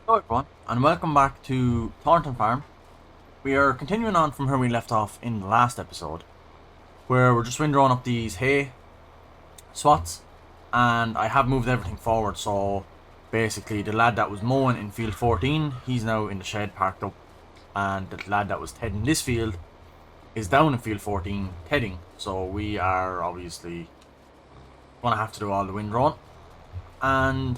Hello everyone, and welcome back to Thornton Farm. We are continuing on from where we left off in the last episode, where we're just windrowing up these hay swats, and I have moved everything forward, so basically the lad that was mowing in field 14, he's now in the shed parked up, and the lad that was tedding this field is down in field 14 tedding, so we are obviously going to have to do all the windrowing, and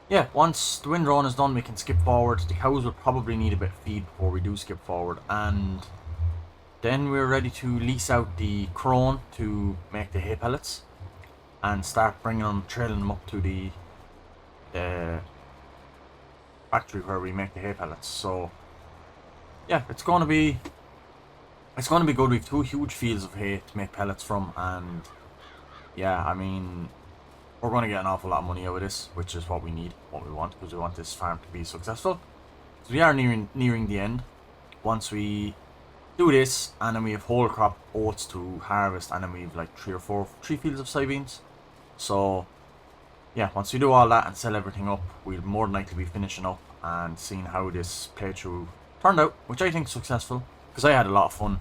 yeah, once the windrowing is done, we can skip forward. The cows will probably need a bit of feed before we do skip forward, and then we're ready to lease out the crone to make the hay pellets and start bringing them, trailing them up to the factory where we make the hay pellets. So yeah, it's going to be good. We've two huge fields of hay to make pellets from, and yeah, I mean, we're going to get an awful lot of money out of this, which is what we need, what we want, because we want this farm to be successful. So we are nearing the end. Once we do this, and then we have whole crop oats to harvest, and then we have like three fields of soybeans. So yeah, once we do all that and sell everything up, we'll more than likely be finishing up and seeing how this playthrough turned out, which I think is successful, because I had a lot of fun.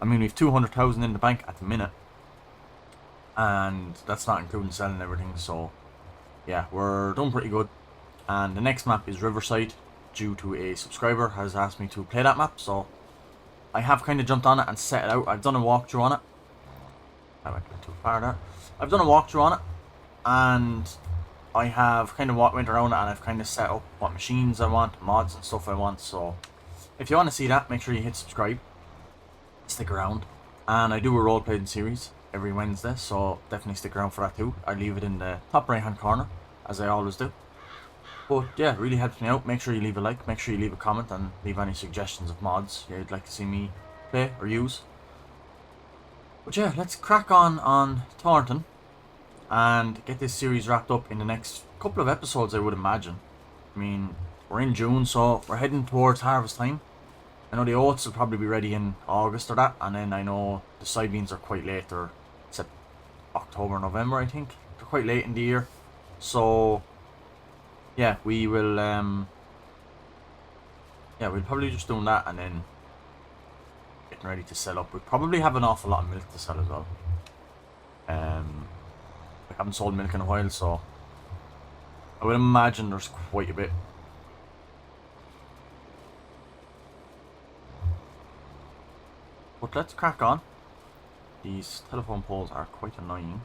I mean, we've 200,000 in the bank at the minute, and that's not including selling everything, so yeah, we're doing pretty good. And the next map is Riverside, due to a subscriber has asked me to play that map, so I have kind of jumped on it and set it out. I've done a walkthrough on it. I went too far there. I've done a walkthrough on it, and I have kind of went around it, and I've kind of set up what machines I want, mods and stuff I want. So if you want to see that, make sure you hit subscribe, stick around. And I do a role-playing series every Wednesday, so definitely stick around for that too. I leave it in the top right hand corner, as I always do. But yeah, it really helps me out. Make sure you leave a like, make sure you leave a comment, and leave any suggestions of mods you'd like to see me play or use. But yeah, let's crack on Thornton and get this series wrapped up in the next couple of episodes, I would imagine. I mean, we're in June, so we're heading towards harvest time. I know the oats will probably be ready in August or that, and then I know the soybeans are quite late, or October, November, I think. They're quite late in the year. So yeah, we will we'll probably just doing that and then getting ready to sell up. We probably have an awful lot of milk to sell as well. I haven't sold milk in a while, so I would imagine there's quite a bit. But let's crack on. These telephone poles are quite annoying,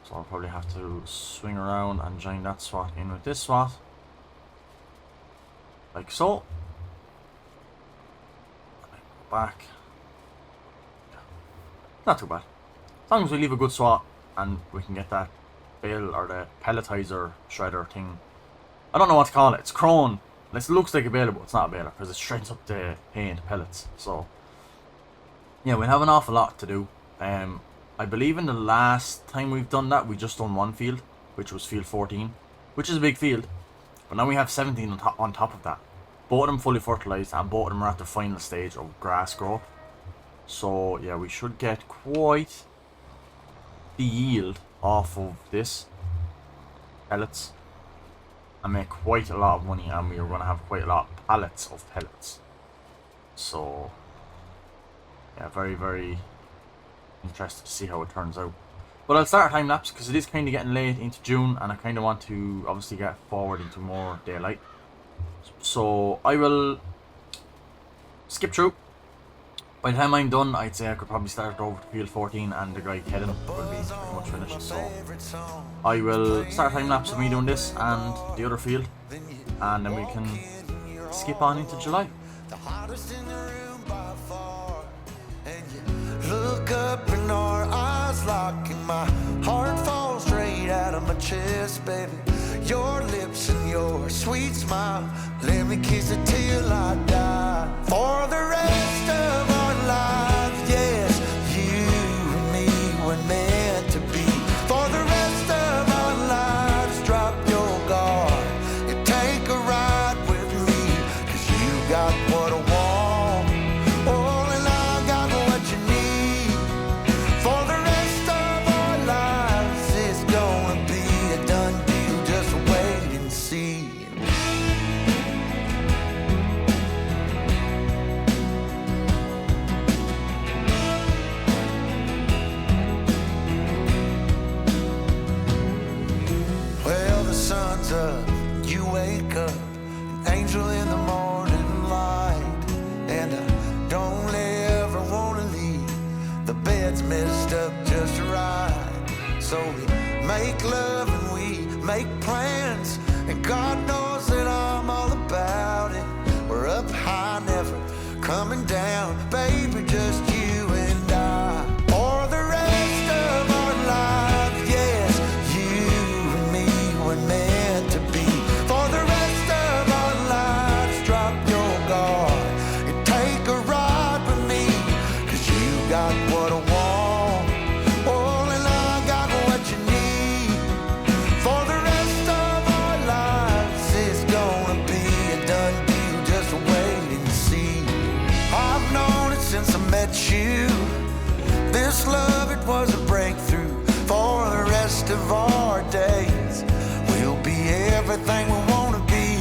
so I'll probably have to swing around and join that swat in with this swat, like so. Back. Not too bad. As long as we leave a good swat and we can get that bale or the pelletizer shredder thing. I don't know what to call it. It's crone. It looks like a baler, but it's not a baler because it shreds up the hay into pellets. So yeah, we have an awful lot to do. I believe in the last time we've done that, we just done one field, which was field 14, which is a big field. But now we have 17 on top of that. Both of them fully fertilized, and both of them are at the final stage of grass growth. So yeah, we should get quite the yield off of this pellets and make quite a lot of money, and we are going to have quite a lot of pallets of pellets. So yeah, very, very interested to see how it turns out. But I'll start a time lapse because it is kind of getting late into June, and I kind of want to obviously get forward into more daylight. So I will skip through. By the time I'm done, I'd say I could probably start over to field 14, and the guy heading will be pretty much finished. So I will start a time lapse of me doing this and the other field, and then we can skip on into July. Look up in our eyes, locking my heart falls straight out of my chest, baby. Your lips and your sweet smile, let me kiss it till I die. For the rest of our lives, yes, you and me were meant to be. For the rest of our lives, drop your guard and take a ride with me, 'cause you got what I want. gets messed up just right. So we make love and we make plans, and God knows that I'm all about it. We're up high, never coming down, baby, just you and I. For the rest of our lives, yes, you and me were meant to be. For the rest of our lives, drop your guard and take a ride with me, 'cause you got what I want, oh, and I got what you need. For the rest of our lives, it's gonna be a done deal, just wait and see. I've known it since I met you. This love, it was a breakthrough. For the rest of our days, we'll be everything we wanna be.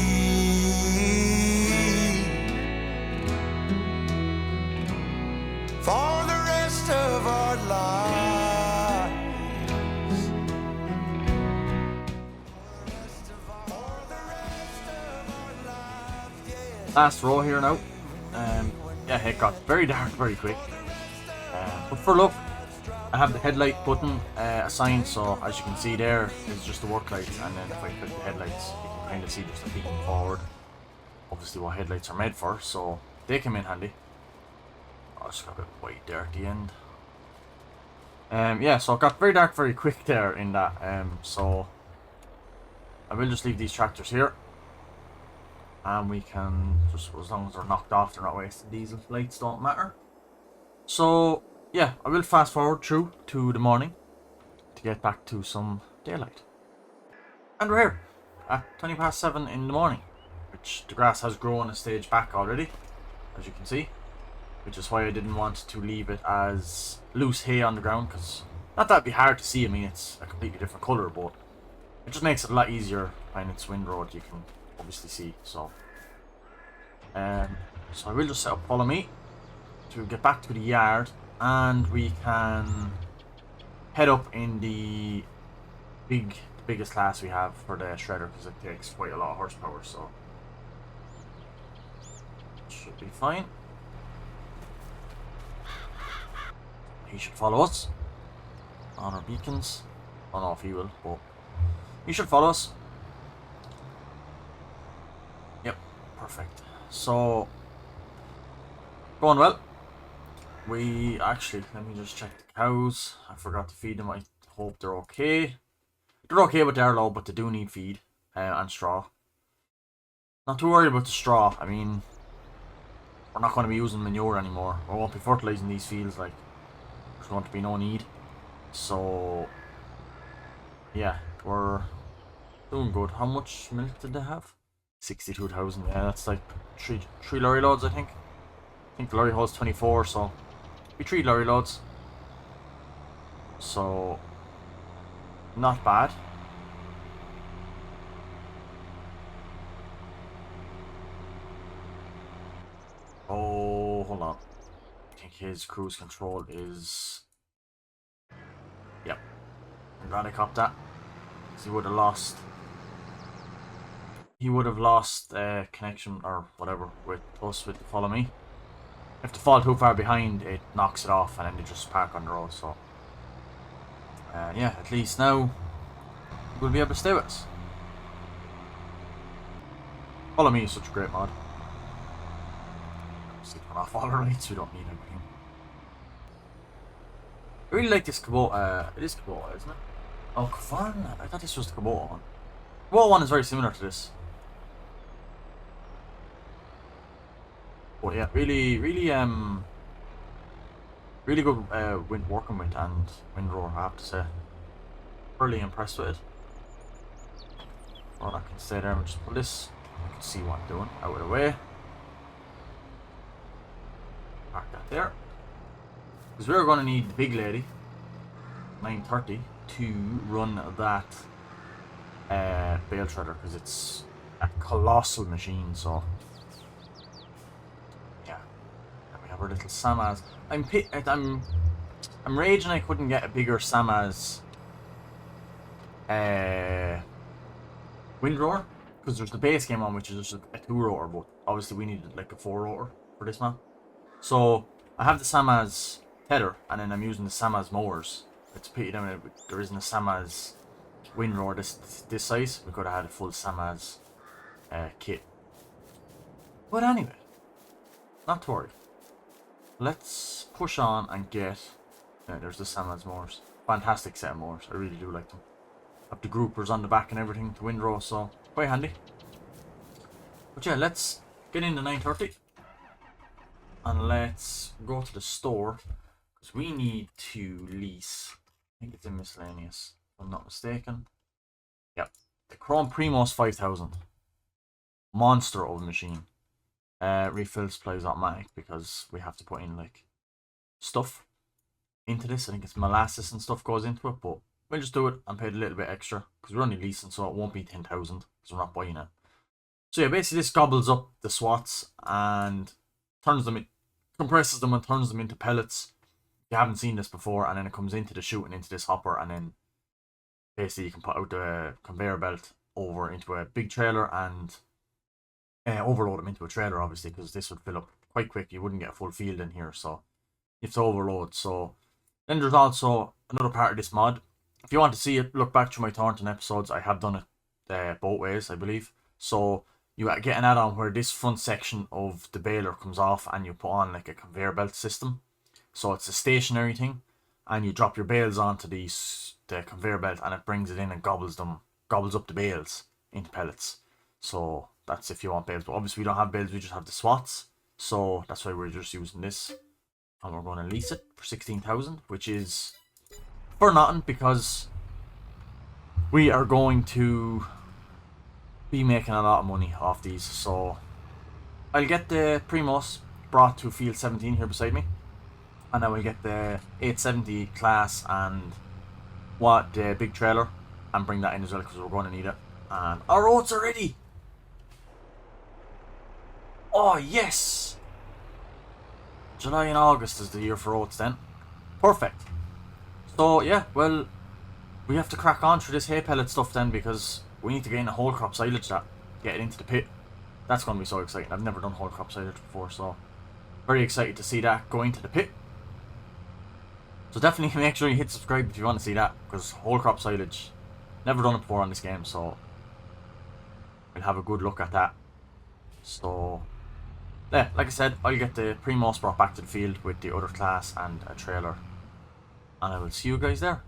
For the rest of our lives. For the rest of our lives, yes. Last row here now. Yeah, it got very dark very quick. But for luck, I have the headlight button assigned, so as you can see there is just the work lights, and then if I click the headlights, you can kind of see just a beam forward. Obviously what headlights are made for, so they come in handy. I just got a bit white there at the end. Yeah, so it got very dark very quick there in that. So I will just leave these tractors here, and we can just, as long as they're knocked off, they're not wasting diesel, lights don't matter. So yeah, I will fast forward through to the morning to get back to some daylight. And we're here at 7:20 in the morning, which the grass has grown a stage back already, as you can see, which is why I didn't want to leave it as loose hay on the ground, because not that it'd be hard to see. I mean, it's a completely different colour, but it just makes it a lot easier when it's windroad, you can obviously see. So so I will just set up follow me to get back to the yard, and we can head up in the biggest class we have for the shredder, because it takes quite a lot of horsepower, so should be fine. He should follow us on our beacons. I don't know if he will, but he should follow us. Yep, perfect. So going well. We actually, let me just check the cows. I forgot to feed them. I hope they're okay. They're okay, but they're low, but they do need feed and straw. Not too worried about the straw. I mean, we're not going to be using manure anymore. We won't be fertilizing these fields, like, there's going to be no need. So yeah, we're doing good. How much milk did they have? 62,000. Yeah, that's like three lorry loads, I think. I think the lorry holds 24, so be 3 lorry loads. So not bad. Oh, hold on. I think his cruise control is... Yep. I'm glad I copped that. He would have lost... He would have lost connection or whatever with us with the follow me. If they fall too far behind, it knocks it off and then they just park on the road. So yeah, at least now we'll be able to stay with us. Follow me is such a great mod. Obviously turn off all the lights, we don't need everything. I really like this Kubota. It is Kubota, isn't it? Oh, Kvarn? I thought this was the Kubota one. Kubota one is very similar to this. But yeah, really good working with, and windrower, I have to say. Really impressed with it. Well, I can stay there and just pull this. You can see what I'm doing out of the way. Park that there. Because we're going to need the big lady, 930, to run that bale shredder, because it's a colossal machine. So yeah, and we have our little Samaz. I'm raging I couldn't get a bigger Samaz windrower, because there's the base game on, which is just a 2-rotor, but obviously we needed like a 4-rotor for this map. So I have the Samaz tether, and then I'm using the Samaz mowers. It's a pity there isn't a Samaz windrower this size. We could have had a full Samaz kit. But anyway, not to worry. Let's push on and get... there's the Samaz mowers. Fantastic set of mowers. I really do like them. Have the groupers on the back and everything to windrow, so quite handy. But yeah, let's get into 930. And let's go to the store. Because we need to lease... I think it's in miscellaneous, if I'm not mistaken. Yep. The Chrome Primos 5000. Monster of a machine. Refill supplies automatic because we have to put in like stuff into this. I think it's molasses and stuff goes into it, but we'll just do it and pay a little bit extra because we're only leasing, so it won't be 10,000 because we're not buying it. So yeah, basically this gobbles up the swats and turns them in, compresses them and turns them into pellets. You haven't seen this before, and then it comes into the chute and into this hopper, and then basically you can put out the conveyor belt over into a big trailer and overload them into a trailer, obviously, because this would fill up quite quick. You wouldn't get a full field in here, so you have to overload. So then there's also another part of this mod. If you want to see it, look back to my Thornton episodes. I have done it both ways, I believe. So you get an add-on where this front section of the baler comes off and you put on like a conveyor belt system. So it's a stationary thing, and you drop your bales onto the conveyor belt, and it brings it in and gobbles up the bales into pellets. So that's if you want bales, but obviously we don't have bales, we just have the swats. So that's why we're just using this, and we're going to lease it for 16,000, which is for nothing because we are going to be making a lot of money off these. So I'll get the Primos brought to field 17 here beside me. And then we'll get the 870 class and the big trailer and bring that in as well because we're going to need it. And our oats are ready! Oh yes! July and August is the year for oats then. Perfect. So yeah, well, we have to crack on through this hay pellet stuff then because we need to get in a whole crop silage get it into the pit. That's going to be so exciting. I've never done whole crop silage before, so very excited to see that go into the pit. So definitely make sure you hit subscribe if you want to see that, because whole crop silage, never done it before on this game, so we'll have a good look at that. So yeah, like I said, I'll get the Primos brought back to the field with the other class and a trailer, and I will see you guys there.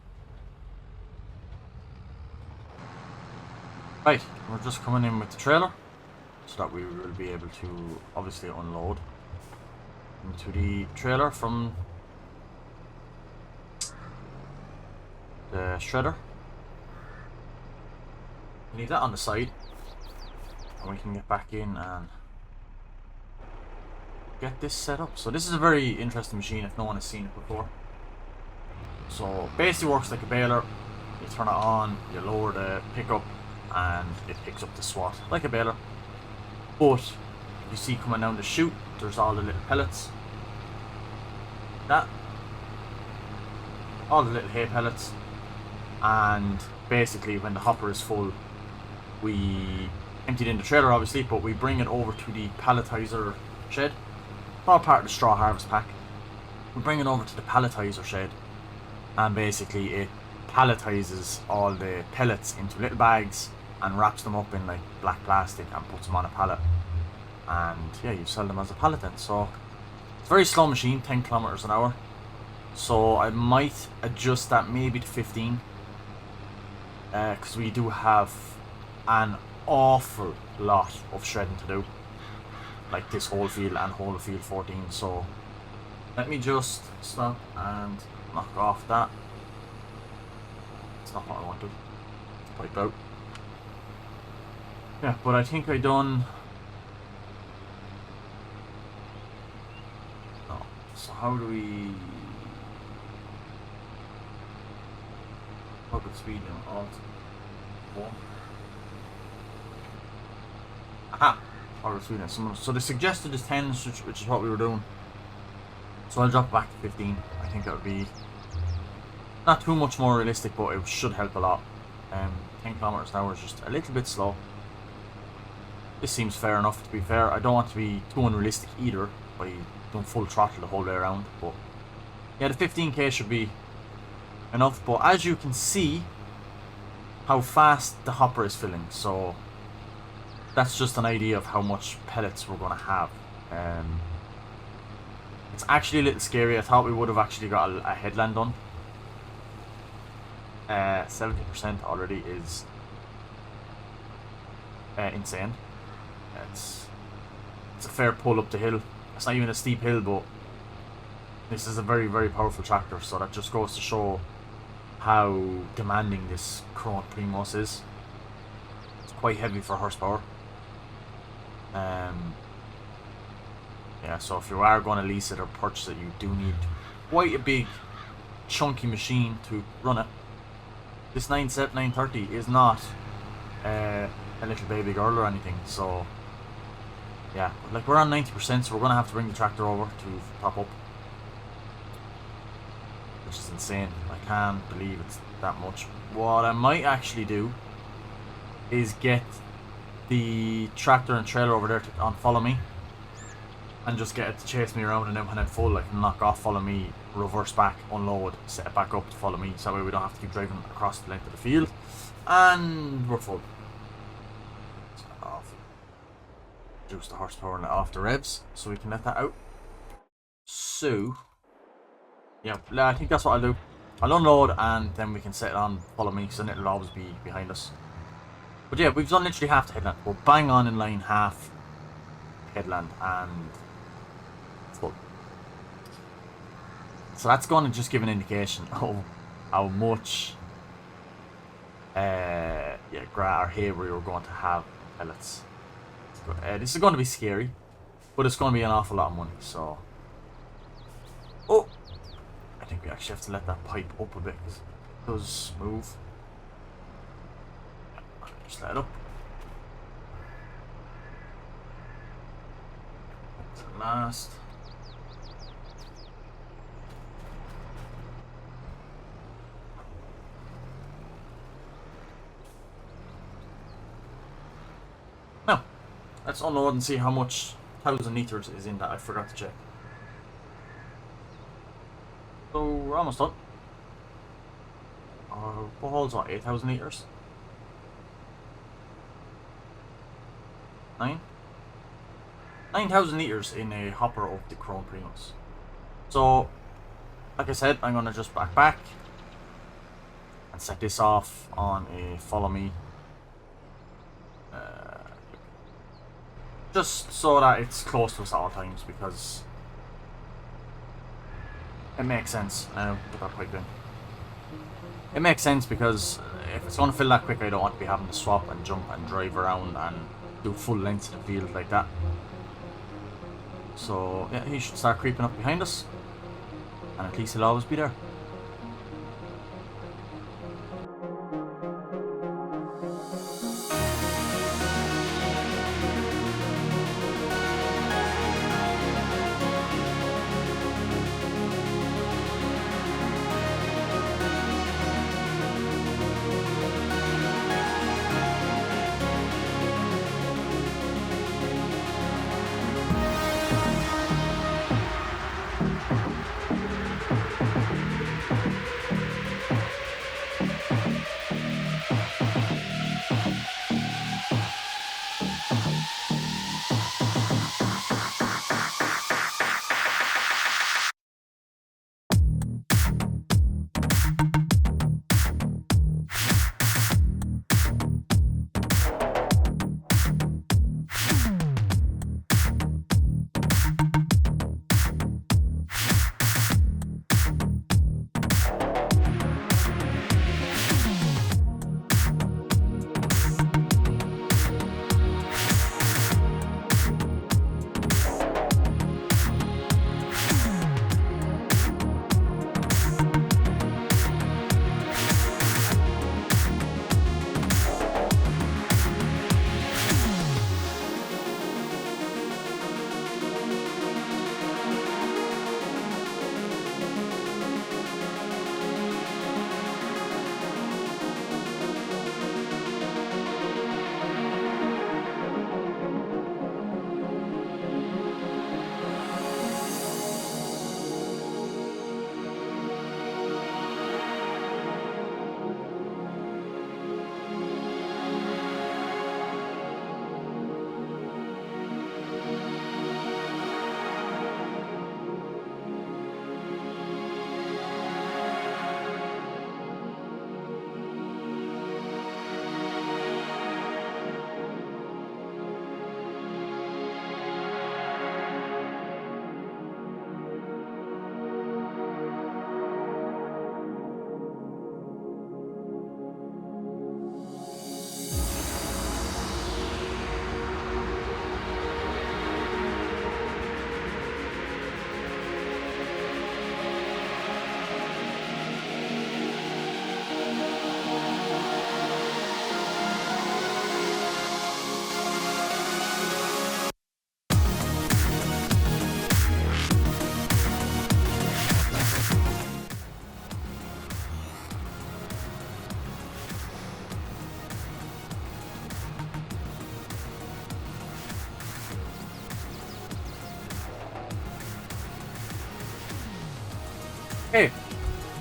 Right, we're just coming in with the trailer so that we will be able to obviously unload into the trailer from the shredder. Leave that on the side and we can get back in and get this set up. So this is a very interesting machine if no one has seen it before. So basically works like a baler. You turn it on, you lower the pickup and it picks up the swat like a baler. But you see coming down the chute, there's all the little pellets. All the little hay pellets. And basically when the hopper is full, we empty it in the trailer obviously, but we bring it over to the palletizer shed. All part of the straw harvest pack. We bring it over to the palletizer shed, and basically it palletizes all the pellets into little bags and wraps them up in like black plastic and puts them on a pallet. And yeah, you sell them as a pallet then. So it's a very slow machine, 10 kilometers an hour. So I might adjust that maybe to 15. Because we do have an awful lot of shredding to do, like this whole field and whole field 14. So let me just stop and knock off that. It's not what I wanted. Pipe out. Yeah, but I think I done. No. So how do we? How could speed now? Alt 1. Aha! Or speed now. So the suggested is 10, which is what we were doing. So I'll drop back to 15. I think that would be not too much more realistic, but it should help a lot. 10 kilometers an hour is just a little bit slow. This seems fair enough, to be fair. I don't want to be too unrealistic either by doing full throttle the whole way around, but Yeah, the 15k should be enough, but as you can see how fast the hopper is filling, so that's just an idea of how much pellets we're going to have. It's actually a little scary. I thought we would have actually got a headland done. 70% already is insane. It's a fair pull up the hill. It's not even a steep hill, but this is a very, very powerful tractor, so that just goes to show how demanding this Chrome Primos is. It's quite heavy for horsepower. Yeah, so if you are going to lease it or purchase it, you do need quite a big, chunky machine to run it. This 930 is not a little baby girl or anything, so yeah, like we're on 90%, so we're going to have to bring the tractor over to top up, which is insane. I can't believe it's that much. What I might actually do is get the tractor and trailer over there to follow me, and just get it to chase me around, and then when I'm full I can knock off, follow me, reverse back, unload, set it back up to follow me, so that way we don't have to keep driving across the length of the field, and we're full. Set that off. Reduce the horsepower and let off the revs, so we can let that out. So yeah, I think that's what I'll do. I'll unload and then we can set it on, follow me, so then it'll always be behind us. But yeah, we've done literally half the headland. We're bang on in line half headland and full. So that's going to just give an indication of how much yeah, or hay we were going to have pellets. This is going to be scary, but it's going to be an awful lot of money, so... Oh! I think we actually have to let that pipe up a bit, because it does move. Just let it up. To the last. Now, let's unload and see how much 1,000 litres is in that. I forgot to check. So we're almost done. Our bottle's what, 8,000 litres? 9,000 litres in a hopper of the Chrome Primos. So, like I said, I'm gonna just back and set this off on a follow me. Just so that it's close to us at all times, because it makes sense. Put that pipe in. It makes sense because if it's going to fill that quick, I don't want to be having to swap and jump and drive around and do full lengths in the field like that. So yeah, he should start creeping up behind us, and at least he'll always be there.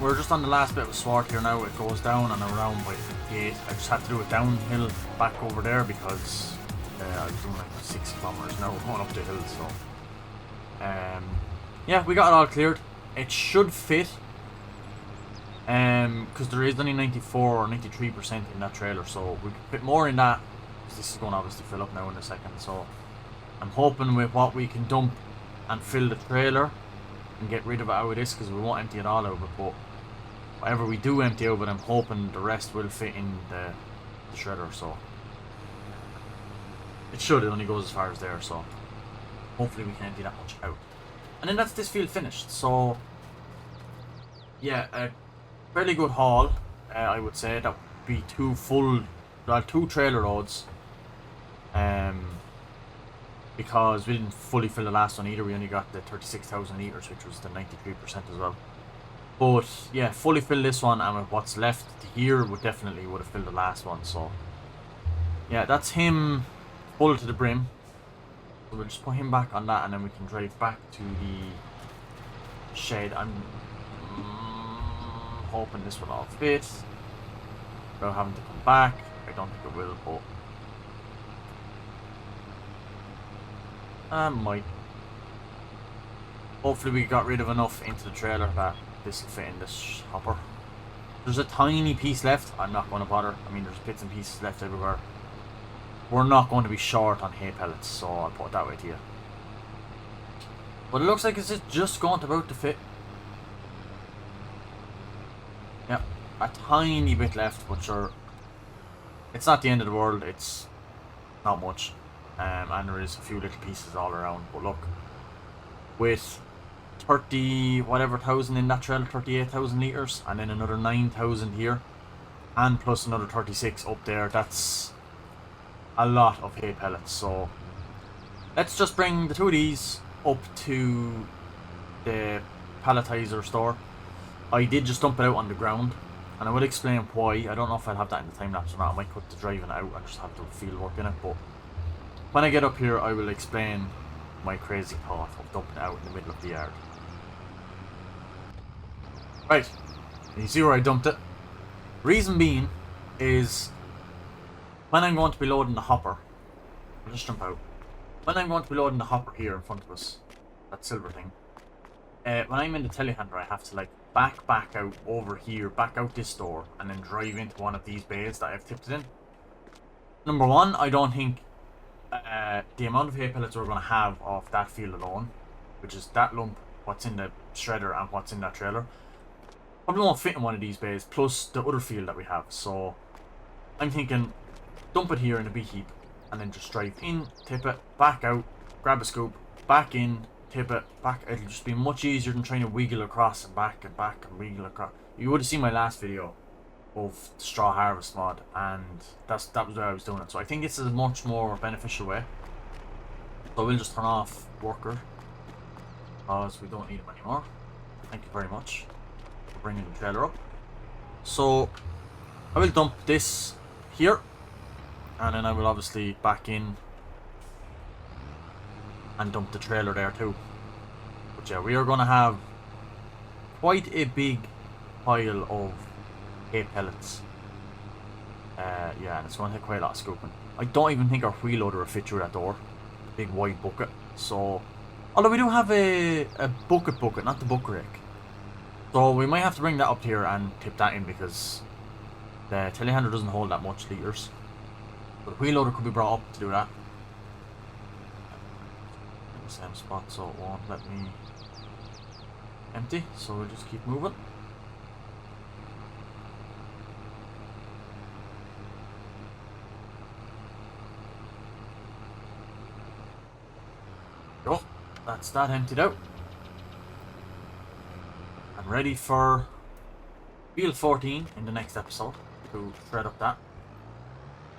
we're just on the last bit of sward here now. It goes down and around by the gate. I just had to do it downhill back over there because I was doing like 6 kilometers now going up the hill. So yeah, we got it all cleared. It should fit, because there is only 94 or 93% in that trailer, so we can fit more in that. This is going to obviously fill up now in a second, so I'm hoping with what we can dump and fill the trailer and get rid of it out of this, because we won't empty it all out of it, but whatever we do empty out of it, I'm hoping the rest will fit in the shredder. So it should, it only goes as far as there, so hopefully we can empty that much out. And then that's this field finished. So yeah, a fairly good haul, I would say. That would be 2 trailer loads, because we didn't fully fill the last one either. We only got the 36,000 litres, which was the 93% as well. But yeah, fully fill this one, and with what's left here would have filled the last one. So yeah, that's him full to the brim. So we'll just put him back on that, and then we can drive back to the shed. I'm hoping this will all fit without having to come back. I don't think it will, but I might. Hopefully we got rid of enough into the trailer that this will fit in this hopper. There's a tiny piece left. I'm not going to bother. I mean, there's bits and pieces left everywhere. We're not going to be short on hay pellets, so I'll put it that way to you. But it looks like it's just going about to fit. Yeah, a tiny bit left, but sure, it's not the end of the world. It's not much, and there is a few little pieces all around. But look, with 30 whatever thousand in that trailer, 38,000 litres, and then another 9,000 here, and plus another 36 up there, that's a lot of hay pellets. So let's just bring the 2 of these up to the palletizer store. I did just dump it out on the ground, and I will explain why. I don't know if I'll have that in the time lapse or not. I might cut the driving out and just have the field work in it, but when I get up here I will explain my crazy thought of dumping it out in the middle of the yard. Right, you see where I dumped it? Reason being is, when I'm going to be loading the hopper, I'll just jump out. When I'm going to be loading the hopper here in front of us, that silver thing, when I'm in the telehandler, I have to like back out over here, back out this door, and then drive into one of these bays that I've tipped it in. Number one, I don't think the amount of hay pellets we're going to have off that field alone, which is that lump, what's in the shredder and what's in that trailer, probably won't fit in one of these bays, plus the other field that we have. So I'm thinking dump it here in a big heap, and then just drive in, tip it, back out, grab a scoop, back in, tip it, back. It'll just be much easier than trying to wiggle across and back and wiggle across. You would have seen my last video of the straw harvest mod, and that was the way I was doing it. So I think this is a much more beneficial way. So we'll just turn off worker, because we don't need him anymore. Thank you very much for bringing the trailer up. So I will dump this here, and then I will obviously back in and dump the trailer there too. But yeah, we are going to have quite a big pile of hay pellets. Yeah, and it's going to take quite a lot of scooping. I don't even think our wheel loader will fit through that door. Big wide bucket. So, although we do have a bucket, not the bucket rake. So we might have to bring that up here and tip that in, because the telehandler doesn't hold that much litres. But the wheel loader could be brought up to do that. In the same spot, so it won't let me empty. So we'll just keep moving. Go. That's that emptied out. I'm ready for field 14 in the next episode to thread up that.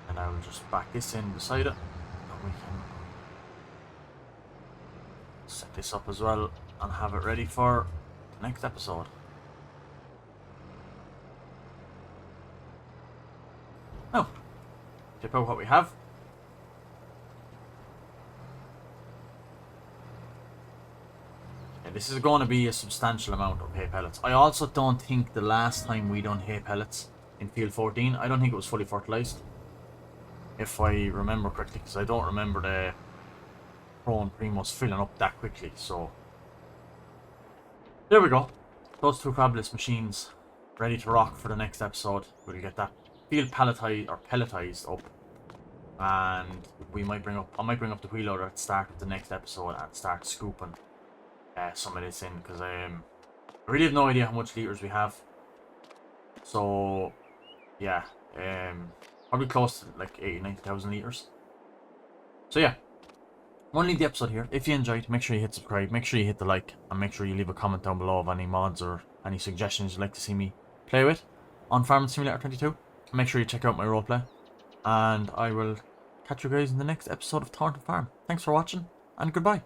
And I will just back this in beside it, and we can set this up as well and have it ready for the next episode. Now, tip out what we have. this is going to be a substantial amount of hay pellets. I also don't think the last time we done hay pellets in field 14, I don't think it was fully fertilized, if I remember correctly, because I don't remember the Pro and Primos filling up that quickly. So there we go. Those two fabulous machines ready to rock for the next episode. We'll get that field pelletized up, and I might bring up the wheel loader at the start of the next episode and start scooping some of this in, because I really have no idea how much liters we have. So yeah, probably close to like 80,000-90,000 liters. So yeah, I'm gonna leave the episode here. If you enjoyed, make sure you hit subscribe, make sure you hit the like, and make sure you leave a comment down below of any mods or any suggestions you'd like to see me play with on Farming Simulator 22. Make sure you check out my roleplay, and I will catch you guys in the next episode of Thornton Farm. Thanks for watching, and goodbye.